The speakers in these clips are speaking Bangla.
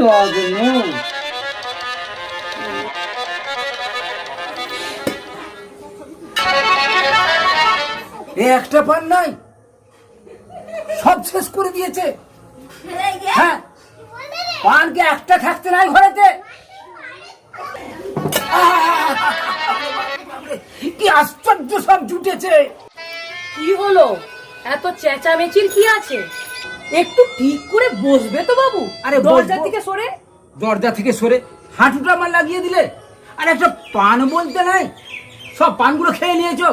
যত্ন। একটা পান নাই, সব শেষ করে দিয়েছে। হ্যাঁ, পানকে একটা থাকতে নাই ঘরেতে। কি আশ্চর্য, সব জুটেছে। কি হলো, এত চেঁচামেচির কি আছে? একটু ঠিক করে বসবে তো বাবু। আরে দরজা বসবো। থেকে সরে। দরজা থেকে সরে হাঁটুটা আমার লাগিয়ে দিলে। আর একটা পান বলতে নাই, সব পানগুলো খেয়ে নিয়েছো।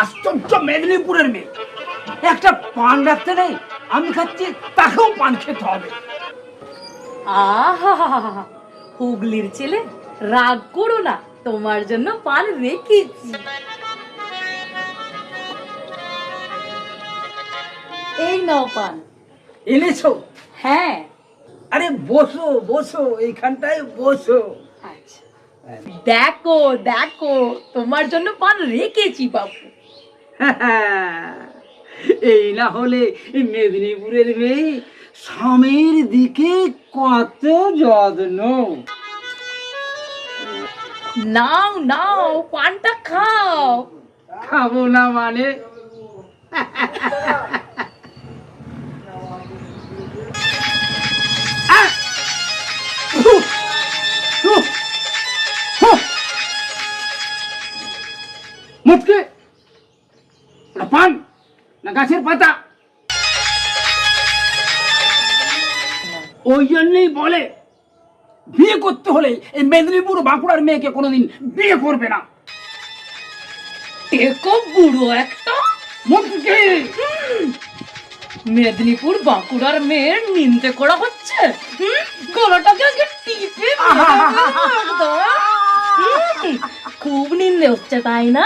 আশ্চর্য মেদিনীপুরের মেয়ে, একটা পান রাখতে নেই, আমি খাচ্ছি, তাকেও পান খেতে হবে। আহা, হুগলির ছেলে, রাগ করো না, তোমার জন্য পান রেখেছি। এই নাও পান। এনেছো? হ্যাঁ। আরে বসো বসো, এইখানটায় বসো। আচ্ছা, দেখো দেখো, তোমার জন্য পান রেখেছি বাবু। এই না হলে মেদিনীপুরের মেয়ে, স্বামীর দিকে কত যত্ন। নাও নাও, পানটা খাও। খাবো না মানে? মুটকে পান না গাছের পাতা? ওই জন্যই বলে, বিয়ে করতে হলে এই মেদিনীপুর বাঁকুড়ার মেয়েকে কোনোদিন বিয়ে করবে না। দেখো বুড়ো একটা, মুটকে মেদিনীপুর বাঁকুড়ার মেয়ের নিন্দে করা হচ্ছে। গলাটাকে আজকে টিপে মেরে দেবো একদম। খুব নিন্দে হচ্ছে তাই না?